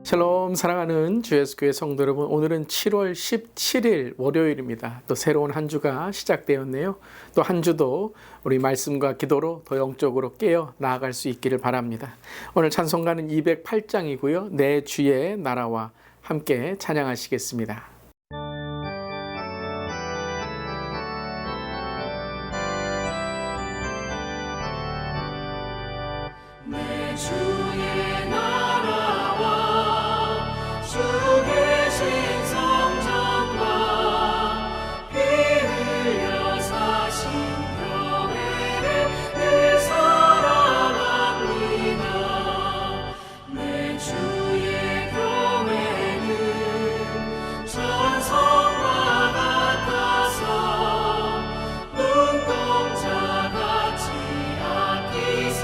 샬롬 사랑하는 주 예수 교회 성도 여러분, 오늘은 7월 17일 월요일입니다. 또 새로운 한 주가 시작되었네요. 또 한 주도 우리 말씀과 기도로 더 영적으로 깨어 나아갈 수 있기를 바랍니다. 오늘 찬송가는 208장이고요. 내 주의 나라와 함께 찬양하시겠습니다. 내 주의 나라와 주 계신 성전과 피 흘려 사신 교회를 늘 사랑합니다. 내 주의 교회는 천성과 같아서 눈동자같이 아끼사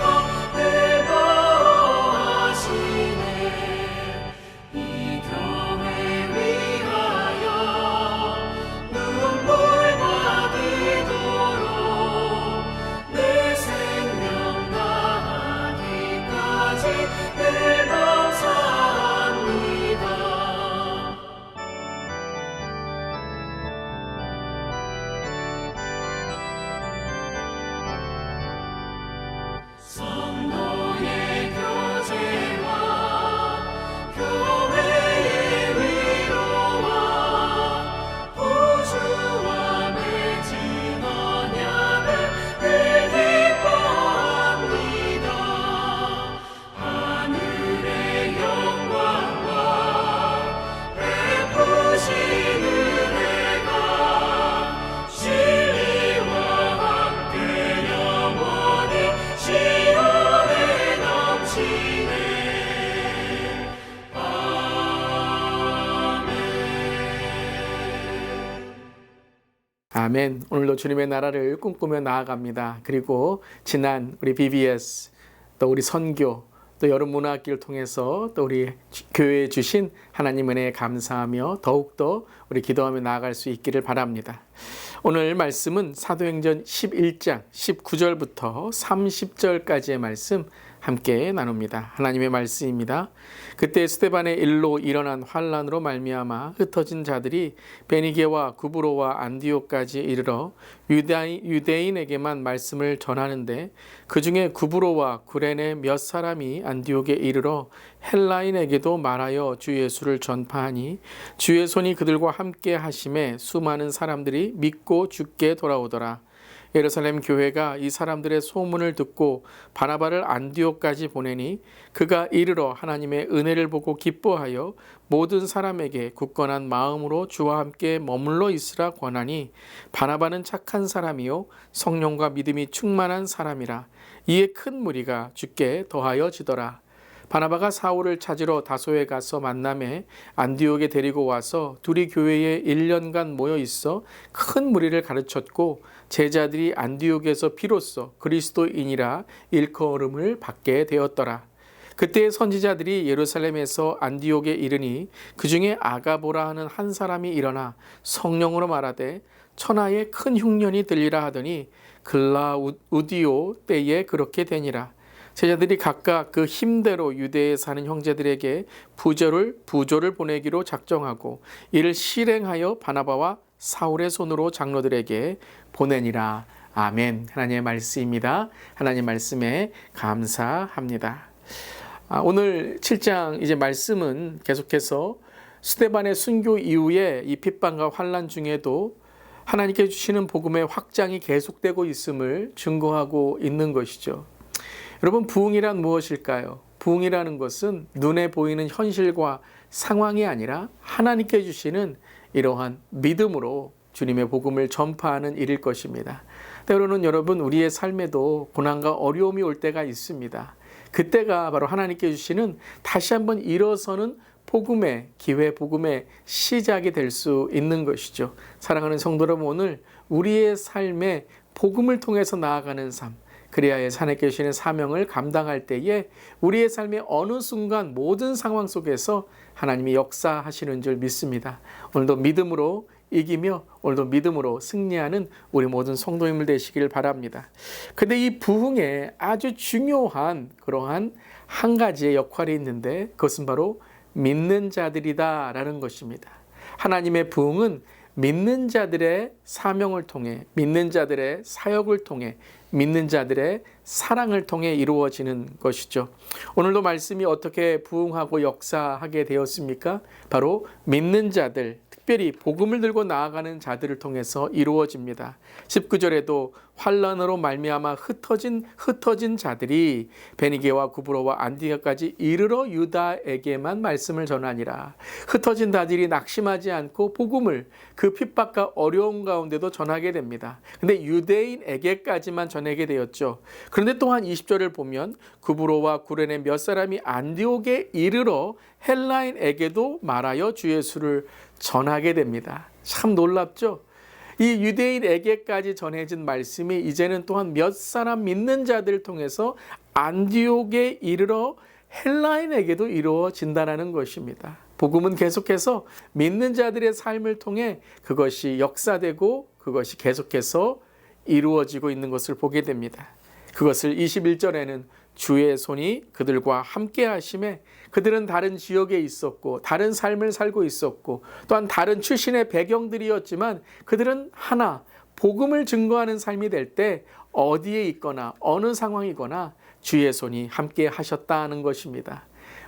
성도의 교제와 교회의 위로와 우주와 맺은 언약을 늘 기뻐합니다. 하늘의 영광과 베푸신 은혜가 진리와 함께 영원히 시온에 넘치네. 아멘. 오늘도 주님의 나라를 꿈꾸며 나아갑니다. 그리고 지난 우리 BBS, 또 우리 선교, 또 여름 문화학기를 통해서 또 우리 교회에 주신 하나님 은혜에 감사하며 더욱더 우리 기도하며 나아갈 수 있기를 바랍니다. 오늘 말씀은 사도행전 11장 19절부터 30절까지의 말씀 함께 나눕니다. 하나님의 말씀입니다. 그때 스데반의 일로 일어난 환란으로 말미암아 흩어진 자들이 베니게와 구브로와 안디옥까지 이르러 유대인에게만 말씀을 전하는데 그 중에 구브로와 구레네 몇 사람이 안디옥에 이르러 헬라인에게도 말하여 주 예수를 전파하니 주의 손이 그들과 함께 하심에 수많은 사람들이 믿고 주께 돌아오더라. 예루살렘 교회가 이 사람들의 소문을 듣고 바나바를 안디옥까지 보내니 그가 이르러 하나님의 은혜를 보고 기뻐하여 모든 사람에게 굳건한 마음으로 주와 함께 머물러 있으라 권하니 바나바는 착한 사람이요 성령과 믿음이 충만한 사람이라. 이에 큰 무리가 주께 더하여지더라. 바나바가 사울을 찾으러 다소에 가서 만남에 안디옥에 데리고 와서 둘이 교회에 1년간 모여 있어 큰 무리를 가르쳤고 제자들이 안디옥에서 비로소 그리스도인이라 일컬음을 받게 되었더라. 그때 선지자들이 예루살렘에서 안디옥에 이르니 그 중에 아가보라 하는 한 사람이 일어나 성령으로 말하되 천하에 큰 흉년이 들리라 하더니 글라우디오 때에 그렇게 되니라. 제자들이 각각 그 힘대로 유대에 사는 형제들에게 부조를 보내기로 작정하고 이를 실행하여 바나바와 사울의 손으로 장로들에게 보내니라. 아멘. 하나님의 말씀입니다. 하나님 말씀에 감사합니다. 오늘 7장 이제 말씀은 계속해서 스데반의 순교 이후에 이 핍박과 환난 중에도 하나님께 주시는 복음의 확장이 계속되고 있음을 증거하고 있는 것이죠. 여러분, 부흥이란 무엇일까요? 부흥이라는 것은 눈에 보이는 현실과 상황이 아니라 하나님께 주시는 이러한 믿음으로 주님의 복음을 전파하는 일일 것입니다. 때로는 여러분, 우리의 삶에도 고난과 어려움이 올 때가 있습니다. 그때가 바로 하나님께 주시는 다시 한번 일어서는 복음의 기회, 복음의 시작이 될 수 있는 것이죠. 사랑하는 성도 여러분, 오늘 우리의 삶에 복음을 통해서 나아가는 삶, 그리하여 하나님께 주시는 사명을 감당할 때에 우리의 삶의 어느 순간 모든 상황 속에서 하나님이 역사하시는 줄 믿습니다. 오늘도 믿음으로 이기며 오늘도 믿음으로 승리하는 우리 모든 성도님들 되시길 바랍니다. 근데 이 부흥에 아주 중요한 그러한 한 가지의 역할이 있는데 그것은 바로 믿는 자들이다라는 것입니다. 하나님의 부흥은 믿는 자들의 사명을 통해, 믿는 자들의 사역을 통해, 믿는 자들의 사랑을 통해 이루어지는 것이죠. 오늘도 말씀이 어떻게 부흥하고 역사하게 되었습니까? 바로 믿는 자들, 특별히 복음을 들고 나아가는 자들을 통해서 이루어집니다. 19절에도 환난으로 말미암아 흩어진 자들이 베니게와 구브로와 안디오까지 이르러 유다에게만 말씀을 전하니라. 흩어진 자들이 낙심하지 않고 복음을 그 핍박과 어려움 가운데도 전하게 됩니다. 근데 유대인에게까지만 전하게 되었죠. 그런데 또한 20절을 보면 구브로와 구레네 몇 사람이 안디옥에 이르러 헬라인에게도 말하여 주 예수를 전하게 됩니다. 참 놀랍죠? 이 유대인에게까지 전해진 말씀이 이제는 또한 몇 사람 믿는 자들을 통해서 안디옥에 이르러 헬라인에게도 이루어진다는 것입니다. 복음은 계속해서 믿는 자들의 삶을 통해 그것이 역사되고 그것이 계속해서 이루어지고 있는 것을 보게 됩니다. 그것을 21절에는 주의 손이 그들과 함께 하심에 그들은 다른 지역에 있었고 다른 삶을 살고 있었고 또한 다른 출신의 배경들이었지만 그들은 하나 복음을 증거하는 삶이 될 때 어디에 있거나 어느 상황이거나 주의 손이 함께 하셨다는 것입니다.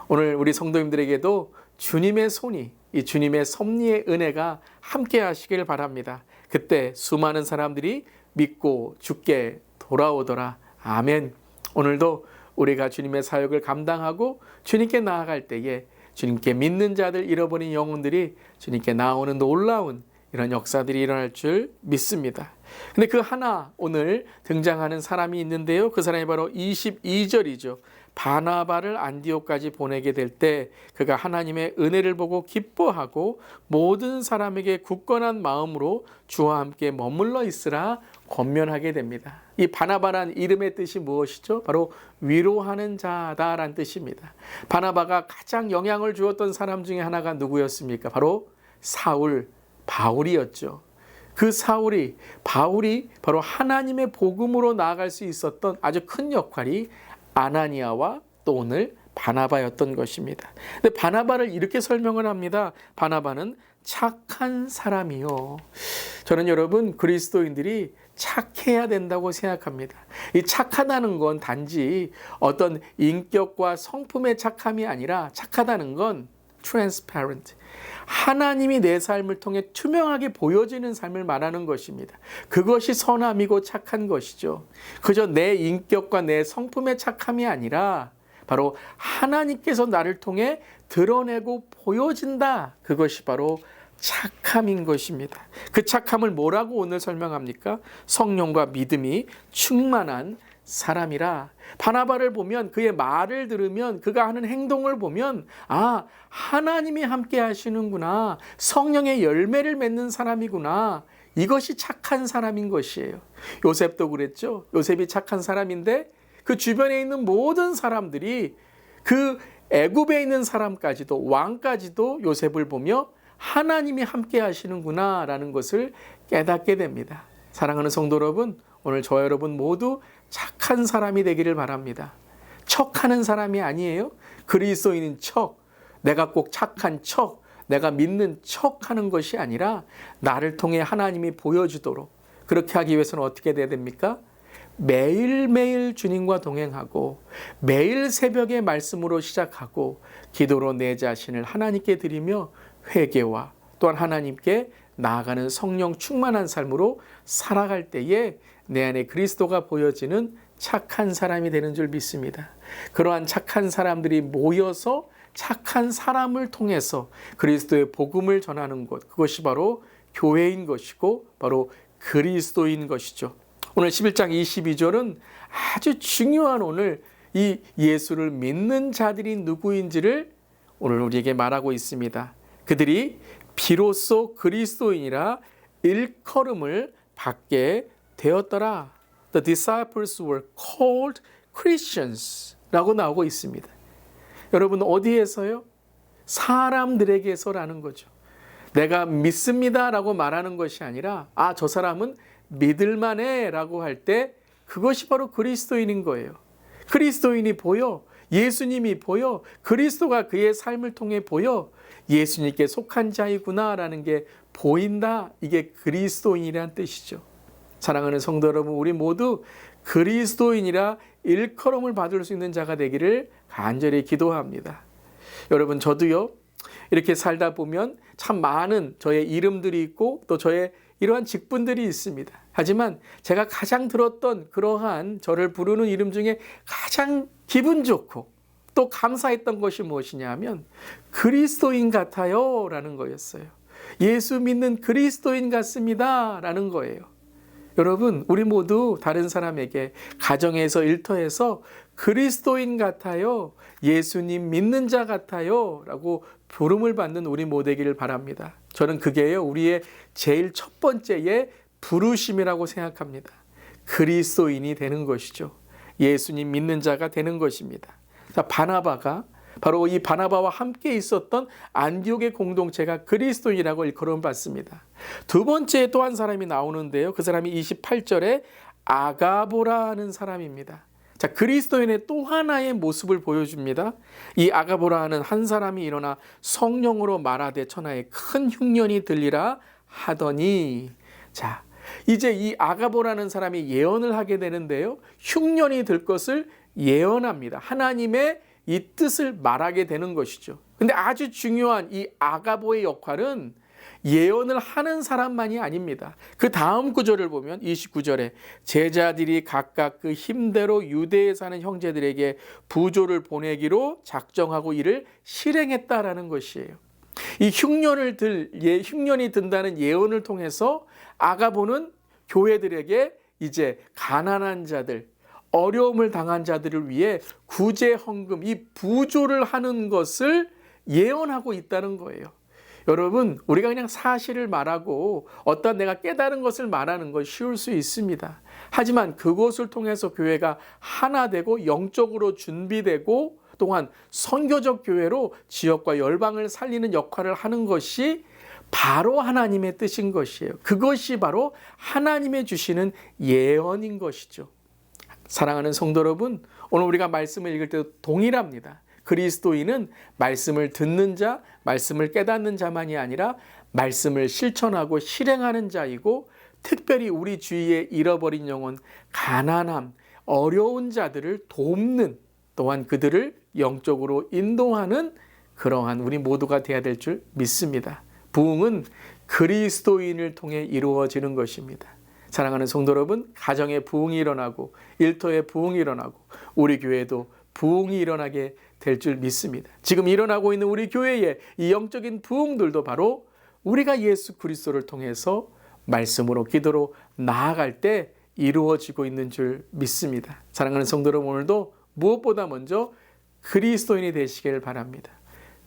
오늘 우리 성도님들에게도 주님의 손이, 이 주님의 섭리의 은혜가 함께 하시길 바랍니다. 그때 수많은 사람들이 믿고 주께 돌아오더라. 아멘. 오늘도 우리가 주님의 사역을 감당하고 주님께 나아갈 때에 주님께 믿는 자들, 잃어버린 영혼들이 주님께 나오는 놀라운 이런 역사들이 일어날 줄 믿습니다. 근데 그 하나 오늘 등장하는 사람이 있는데요. 그 사람이 바로 22절이죠. 바나바를 안디옥까지 보내게 될 때 그가 하나님의 은혜를 보고 기뻐하고 모든 사람에게 굳건한 마음으로 주와 함께 머물러 있으라 권면하게 됩니다. 이 바나바란 이름의 뜻이 무엇이죠? 바로 위로하는 자다라는 뜻입니다. 바나바가 가장 영향을 주었던 사람 중에 하나가 누구였습니까? 바로 사울, 바울이었죠. 그 바울이 바로 하나님의 복음으로 나아갈 수 있었던 아주 큰 역할이 아나니아와 또 오늘 바나바였던 것입니다. 근데 바나바를 이렇게 설명을 합니다. 바나바는 착한 사람이요. 저는 여러분 그리스도인들이 착해야 된다고 생각합니다. 이 착하다는 건 단지 어떤 인격과 성품의 착함이 아니라 착하다는 건 transparent. 하나님이 내 삶을 통해 투명하게 보여지는 삶을 말하는 것입니다. 그것이 선함이고 착한 것이죠. 그저 내 인격과 내 성품의 착함이 아니라 바로 하나님께서 나를 통해 드러내고 보여진다. 그것이 바로 착함인 것입니다. 그 착함을 뭐라고 오늘 설명합니까? 성령과 믿음이 충만한 사람이라. 바나바를 보면 그의 말을 들으면 그가 하는 행동을 보면 아, 하나님이 함께 하시는구나. 성령의 열매를 맺는 사람이구나. 이것이 착한 사람인 것이에요. 요셉도 그랬죠. 요셉이 착한 사람인데 그 주변에 있는 모든 사람들이 그 애굽에 있는 사람까지도 왕까지도 요셉을 보며 하나님이 함께 하시는구나 라는 것을 깨닫게 됩니다. 사랑하는 성도 여러분, 오늘 저 여러분 모두 착한 사람이 되기를 바랍니다. 척하는 사람이 아니에요. 그리스도인인 척, 내가 꼭 착한 척, 내가 믿는 척하는 것이 아니라 나를 통해 하나님이 보여주도록 그렇게 하기 위해서는 어떻게 돼야 됩니까? 매일매일 주님과 동행하고 매일 새벽에 말씀으로 시작하고 기도로 내 자신을 하나님께 드리며 회개와 또한 하나님께 나아가는 성령 충만한 삶으로 살아갈 때에 내 안에 그리스도가 보여지는 착한 사람이 되는 줄 믿습니다. 그러한 착한 사람들이 모여서 착한 사람을 통해서 그리스도의 복음을 전하는 것, 그것이 바로 교회인 것이고 바로 그리스도인 것이죠. 오늘 11장 22절은 아주 중요한 오늘 이 예수를 믿는 자들이 누구인지를 오늘 우리에게 말하고 있습니다. 그들이 비로소 그리스도인이라 일컬음을 받게 되었더라. The disciples were called Christians 라고 나오고 있습니다. 여러분 어디에서요? 사람들에게서라는 거죠. 내가 믿습니다 라고 말하는 것이 아니라 아, 저 사람은 믿을만해 라고 할 때 그것이 바로 그리스도인인 거예요. 그리스도인이 보여. 예수님이 보여, 그리스도가 그의 삶을 통해 보여 예수님께 속한 자이구나라는 게 보인다. 이게 그리스도인이란 뜻이죠. 사랑하는 성도 여러분, 우리 모두 그리스도인이라 일컬음을 받을 수 있는 자가 되기를 간절히 기도합니다. 여러분, 저도요, 이렇게 살다 보면 참 많은 저의 이름들이 있고 또 저의 이러한 직분들이 있습니다. 하지만 제가 가장 들었던 그러한 저를 부르는 이름 중에 가장 기분 좋고 또 감사했던 것이 무엇이냐 하면 그리스도인 같아요 라는 거였어요. 예수 믿는 그리스도인 같습니다 라는 거예요. 여러분, 우리 모두 다른 사람에게 가정에서 일터에서 그리스도인 같아요, 예수님 믿는 자 같아요 라고 부름을 받는 우리 모두 되기를 바랍니다. 저는 그게요, 우리의 제일 첫 번째의 부르심이라고 생각합니다. 그리스도인이 되는 것이죠. 예수님 믿는 자가 되는 것입니다. 자, 바나바가 바로 이 바나바와 함께 있었던 안디옥의 공동체가 그리스도인이라고 일컬음 받습니다. 두 번째 또 한 사람이 나오는데요. 그 사람이 28절에 아가보라는 사람입니다. 자, 그리스도인의 또 하나의 모습을 보여줍니다. 이 아가보라는 한 사람이 일어나 성령으로 말하되 천하에 큰 흉년이 들리라 하더니, 자, 이제 이 아가보라는 사람이 예언을 하게 되는데요. 흉년이 들 것을 예언합니다. 하나님의 이 뜻을 말하게 되는 것이죠. 근데 아주 중요한 이 아가보의 역할은 예언을 하는 사람만이 아닙니다. 그 다음 구절을 보면 29절에 제자들이 각각 그 힘대로 유대에 사는 형제들에게 부조를 보내기로 작정하고 이를 실행했다라는 것이에요. 이 흉년이 든다는 예언을 통해서 아가보는 교회들에게 이제 가난한 자들, 어려움을 당한 자들을 위해 구제 헌금, 이 부조를 하는 것을 예언하고 있다는 거예요. 여러분, 우리가 그냥 사실을 말하고 어떤 내가 깨달은 것을 말하는 건 쉬울 수 있습니다. 하지만 그것을 통해서 교회가 하나 되고 영적으로 준비되고 또한 선교적 교회로 지역과 열방을 살리는 역할을 하는 것이 바로 하나님의 뜻인 것이에요. 그것이 바로 하나님의 주시는 예언인 것이죠. 사랑하는 성도 여러분, 오늘 우리가 말씀을 읽을 때도 동일합니다. 그리스도인은 말씀을 듣는 자, 말씀을 깨닫는 자만이 아니라 말씀을 실천하고 실행하는 자이고, 특별히 우리 주위에 잃어버린 영혼, 가난함, 어려운 자들을 돕는, 또한 그들을 영적으로 인도하는 그러한 우리 모두가 되어야 될 줄 믿습니다. 부흥은 그리스도인을 통해 이루어지는 것입니다. 사랑하는 성도 여러분, 가정에 부흥이 일어나고 일터에 부흥이 일어나고 우리 교회도 부흥이 일어나게 될 줄 믿습니다. 지금 일어나고 있는 우리 교회의 이 영적인 부흥들도 바로 우리가 예수 그리스도를 통해서 말씀으로 기도로 나아갈 때 이루어지고 있는 줄 믿습니다. 사랑하는 성도 여러분, 오늘도 무엇보다 먼저 그리스도인이 되시길 바랍니다.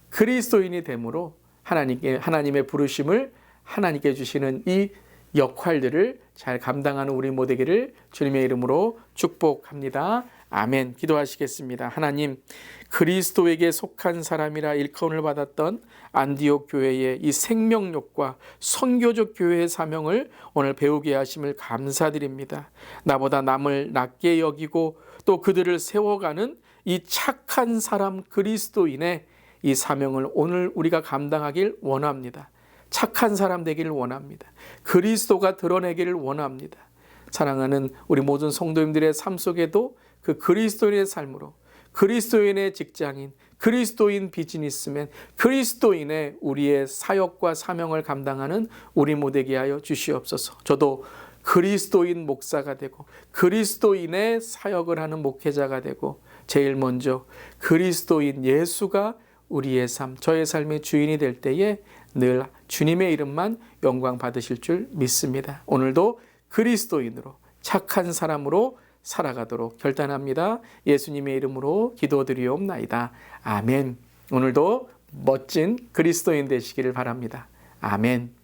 그리스도인이 됨으로 하나님의 부르심을 하나님께 주시는 이 역할들을 잘 감당하는 우리 모두 되기를 주님의 이름으로 축복합니다. 아멘. 기도하시겠습니다. 하나님, 그리스도에게 속한 사람이라 일컬음을 받았던 안디옥 교회의 이 생명력과 선교적 교회의 사명을 오늘 배우게 하심을 감사드립니다. 나보다 남을 낮게 여기고 또 그들을 세워가는 이 착한 사람 그리스도인의 이 사명을 오늘 우리가 감당하길 원합니다. 착한 사람 되기를 원합니다. 그리스도가 드러내기를 원합니다. 사랑하는 우리 모든 성도님들의 삶 속에도 그 그리스도인의 삶으로, 그리스도인의 직장인, 그리스도인 비즈니스맨, 그리스도인의 우리의 사역과 사명을 감당하는 우리 모두 되게 하여 주시옵소서. 저도 그리스도인 목사가 되고 그리스도인의 사역을 하는 목회자가 되고 제일 먼저 그리스도인 예수가 우리의 삶, 저의 삶의 주인이 될 때에 늘 주님의 이름만 영광 받으실 줄 믿습니다. 오늘도 그리스도인으로 착한 사람으로 살아가도록 결단합니다. 예수님의 이름으로 기도드리옵나이다. 아멘. 오늘도 멋진 그리스도인 되시기를 바랍니다. 아멘.